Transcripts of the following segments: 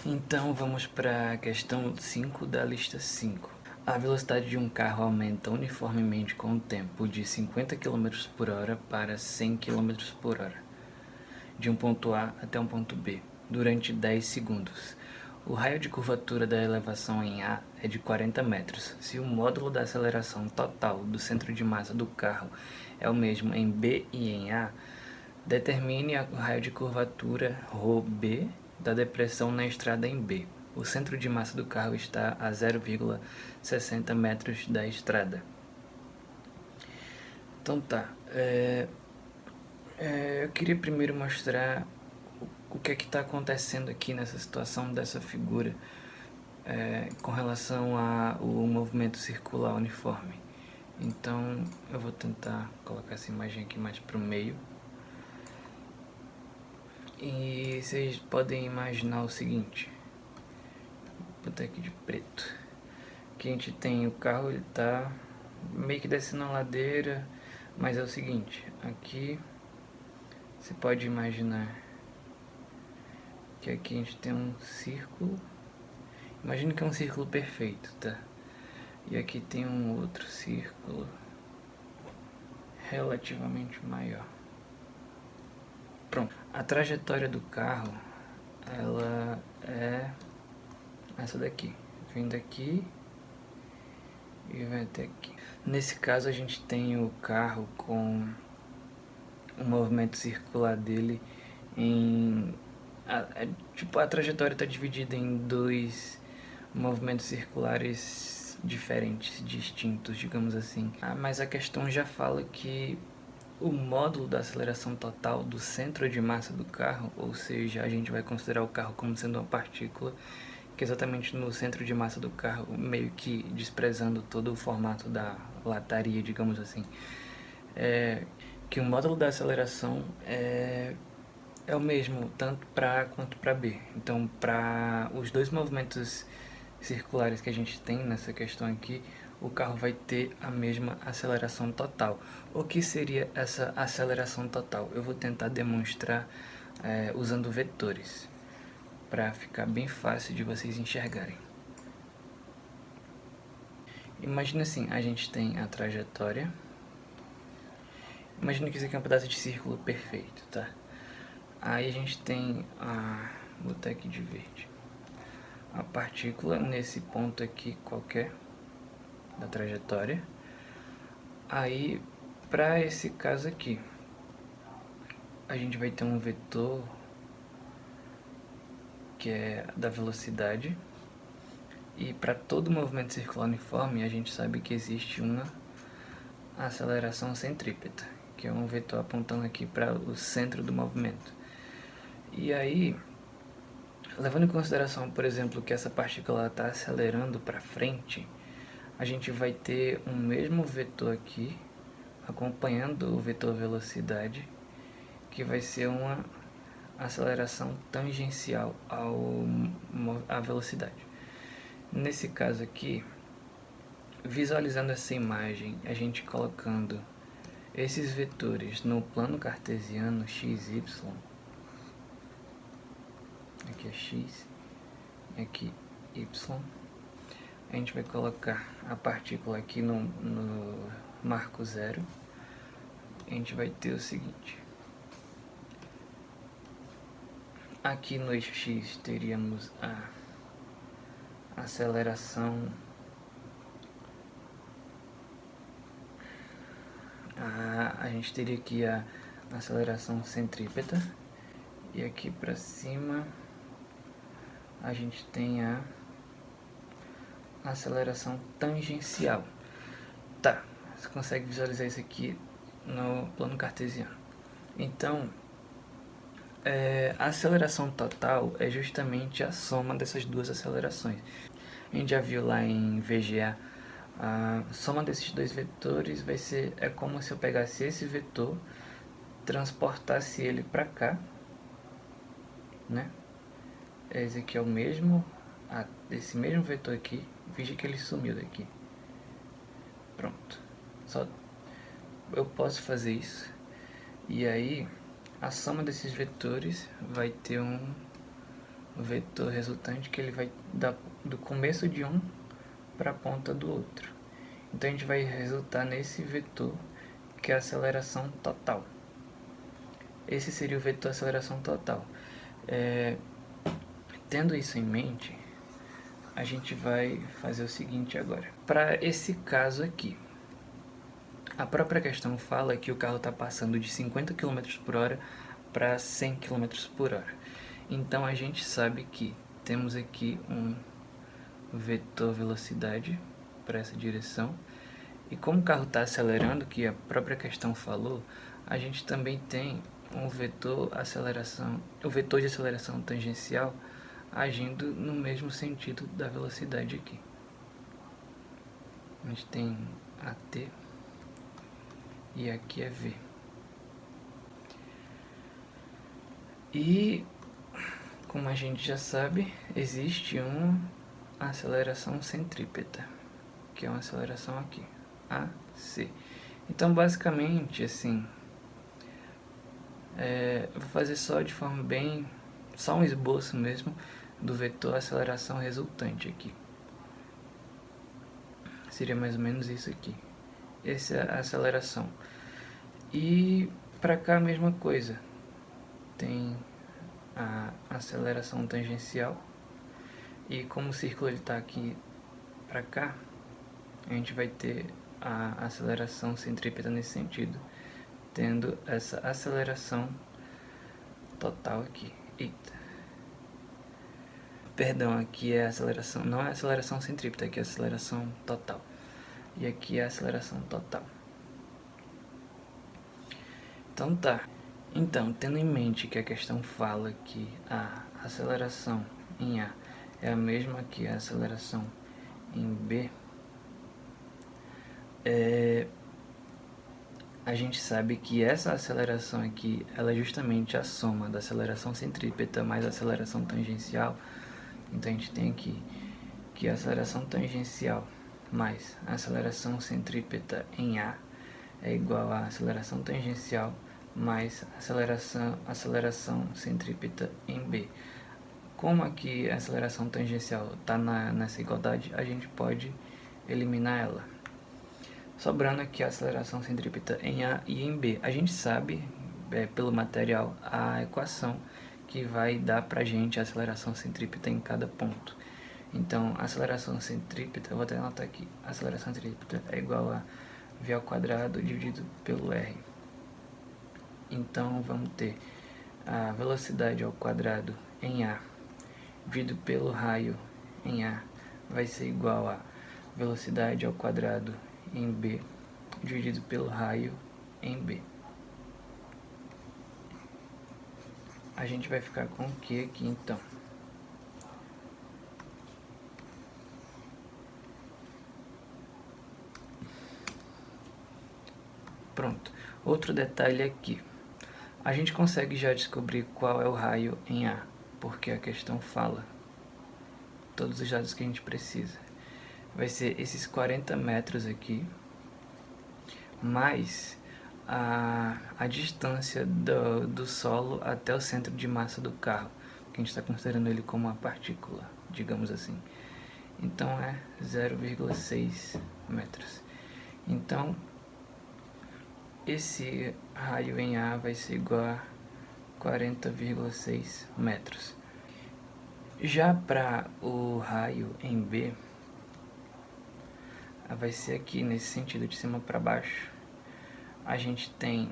Então vamos para a questão 5 da lista 5. A velocidade de um carro aumenta uniformemente com o tempo de 50 km por hora para 100 km por hora, de um ponto A até um ponto B, durante 10 segundos. O raio de curvatura da elevação em A é de 40 metros. Se o módulo da aceleração total do centro de massa do carro é o mesmo em B e em A, determine o raio de curvatura ρB da depressão na estrada em B. O centro de massa do carro está a 0,60 metros da estrada. Então tá, eu queria primeiro mostrar o que é que está acontecendo aqui nessa situação dessa figura com relação ao movimento circular uniforme. Então eu vou tentar colocar essa imagem aqui mais para o meio. E vocês podem imaginar o seguinte, vou botar aqui de preto, que a gente tem o carro, ele tá meio que descendo a ladeira, mas é o seguinte, aqui você pode imaginar que aqui a gente tem um círculo, imagina que é um círculo perfeito, tá? E aqui tem um outro círculo relativamente maior. Pronto, a trajetória do carro, ela é essa daqui, vem daqui e vai até aqui. Nesse caso a gente tem o carro com o movimento circular dele em... a trajetória está dividida em dois movimentos circulares diferentes, distintos, digamos assim. Mas a questão já fala que o módulo da aceleração total do centro de massa do carro, ou seja, a gente vai considerar o carro como sendo uma partícula, que exatamente no centro de massa do carro, meio que desprezando todo o formato da lataria, digamos assim, que o módulo da aceleração é o mesmo, tanto para A quanto para B. Então, para os dois movimentos circulares que a gente tem nessa questão aqui, o carro vai ter a mesma aceleração total. O que seria essa aceleração total? Eu vou tentar demonstrar usando vetores, para ficar bem fácil de vocês enxergarem. Imagina assim, a gente tem a trajetória. Imagina que isso aqui é um pedaço de círculo perfeito, tá? Aí a gente tem vou botar aqui de verde. A partícula nesse ponto aqui qualquer da trajetória. Aí, para esse caso aqui, a gente vai ter um vetor que é da velocidade. E para todo movimento circular uniforme, a gente sabe que existe uma aceleração centrípeta, que é um vetor apontando aqui para o centro do movimento. E aí, levando em consideração, por exemplo, que essa partícula está acelerando para frente, a gente vai ter um mesmo vetor aqui, acompanhando o vetor velocidade, que vai ser uma aceleração tangencial à velocidade. Nesse caso aqui, visualizando essa imagem, a gente colocando esses vetores no plano cartesiano x, y, aqui é x, aqui y, a gente vai colocar a partícula aqui no marco zero, a gente vai ter o seguinte, aqui no eixo x teríamos a aceleração, a gente teria aqui a aceleração centrípeta, e aqui para cima a gente tem a aceleração tangencial. Tá, você consegue visualizar isso aqui no plano cartesiano. Então, a aceleração total é justamente a soma dessas duas acelerações. A gente já viu lá em VGA, a soma desses dois vetores vai ser, é como se eu pegasse esse vetor, transportasse ele para cá, né? Esse aqui é o mesmo, esse mesmo vetor aqui, veja que ele sumiu daqui. Pronto, só eu posso fazer isso, e aí a soma desses vetores vai ter o vetor resultante, que ele vai dar do começo de um para a ponta do outro. Então a gente vai resultar nesse vetor, que é a aceleração total. Esse seria o vetor aceleração total. Tendo isso em mente, a gente vai fazer o seguinte agora. Para esse caso aqui, a própria questão fala que o carro está passando de 50 km por hora para 100 km por hora. Então a gente sabe que temos aqui um vetor velocidade para essa direção. E como o carro está acelerando, que a própria questão falou, a gente também tem um vetor aceleração, o vetor de aceleração tangencial agindo no mesmo sentido da velocidade aqui. A gente tem AT e aqui é V. E como a gente já sabe, existe uma aceleração centrípeta, que é uma aceleração aqui, AC. Então basicamente assim, eu vou fazer só de forma bem, só um esboço mesmo do vetor aceleração resultante aqui. Seria mais ou menos isso aqui. Essa é a aceleração. E para cá a mesma coisa. Tem a aceleração tangencial. E como o círculo está aqui para cá, a gente vai ter a aceleração centrípeta nesse sentido, tendo essa aceleração total aqui. Eita. Perdão, aqui é a aceleração, não é a aceleração centrípeta, aqui é a aceleração total. E aqui é a aceleração total. Então tá. Então, tendo em mente que a questão fala que a aceleração em A é a mesma que a aceleração em B, a gente sabe que essa aceleração aqui, ela é justamente a soma da aceleração centrípeta mais a aceleração tangencial. Então a gente tem aqui que a aceleração tangencial mais a aceleração centrípeta em A é igual a aceleração tangencial mais aceleração centrípeta em B. Como aqui a aceleração tangencial está nessa igualdade, a gente pode eliminar ela, sobrando aqui a aceleração centrípeta em A e em B. A gente sabe, pelo material, a equação que vai dar para a gente a aceleração centrípeta em cada ponto. Então, a aceleração centrípeta, eu vou até anotar aqui, a aceleração centrípeta é igual a V ao quadrado dividido pelo R. Então, vamos ter a velocidade ao quadrado em A dividido pelo raio em A vai ser igual a velocidade ao quadrado em B dividido pelo raio em B. A gente vai ficar com o que aqui então? Pronto. Outro detalhe aqui. A gente consegue já descobrir qual é o raio em A, porque a questão fala todos os dados que a gente precisa. Vai ser esses 40 metros aqui, mais a distância do solo até o centro de massa do carro, que a gente está considerando ele como uma partícula, digamos assim. Então é 0,6 metros. Então, esse raio em A vai ser igual a 40,6 metros. Já para o raio em B, vai ser aqui nesse sentido, de cima para baixo. A gente tem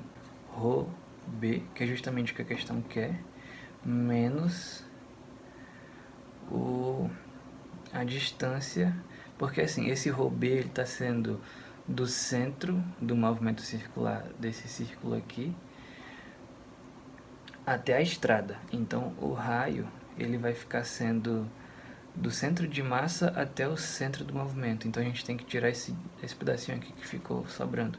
ρB, que é justamente o que a questão quer, menos a distância, porque assim, esse ρB está sendo do centro do movimento circular desse círculo aqui até a estrada. Então o raio ele vai ficar sendo do centro de massa até o centro do movimento. Então a gente tem que tirar esse pedacinho aqui que ficou sobrando,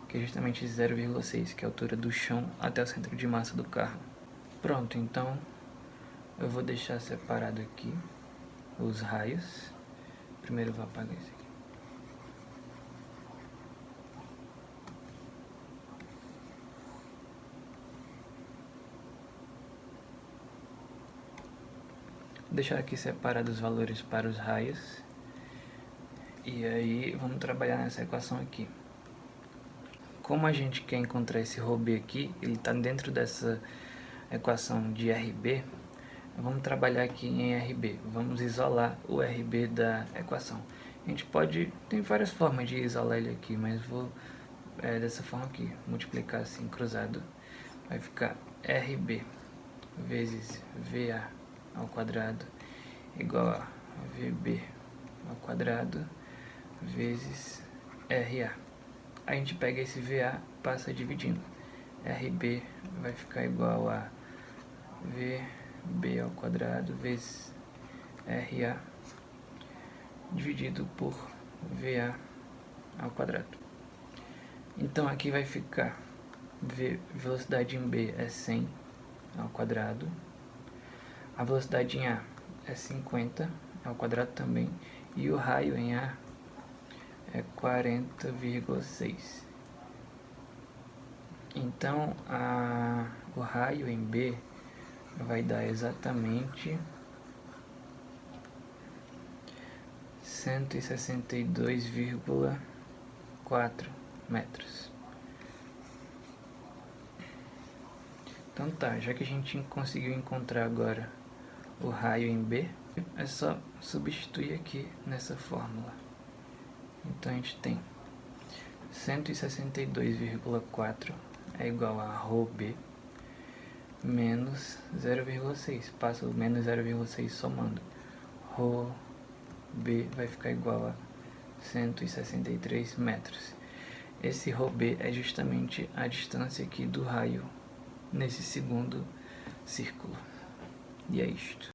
que é justamente 0,6, que é a altura do chão até o centro de massa do carro. Pronto, então eu vou deixar separado aqui os raios. Primeiro eu vou apagar isso aqui. deixar aqui separados os valores para os raios. E aí vamos trabalhar nessa equação aqui. Como a gente quer encontrar esse ρB aqui, ele está dentro dessa equação de RB, vamos trabalhar aqui em RB. Vamos isolar o RB da equação. A gente tem várias formas de isolar ele aqui, mas vou dessa forma aqui, multiplicar assim, cruzado. Vai ficar RB vezes VA ao quadrado igual a VB ao quadrado vezes RA. A gente pega esse VA, passa dividindo. RB vai ficar igual a VB ao quadrado vezes RA dividido por VA ao quadrado. Então aqui vai ficar velocidade em B é 100 ao quadrado. A velocidade em A é 50 ao quadrado também. E o raio em A é 40,6. Então o raio em B vai dar exatamente 162,4 metros. Então tá, já que a gente conseguiu encontrar agora o raio em B, é só substituir aqui nessa fórmula. Então a gente tem 162,4 é igual a ρB menos 0,6. Passa o menos 0,6 somando. ρB vai ficar igual a 163 metros. Esse ρB é justamente a distância aqui do raio nesse segundo círculo. E é isto.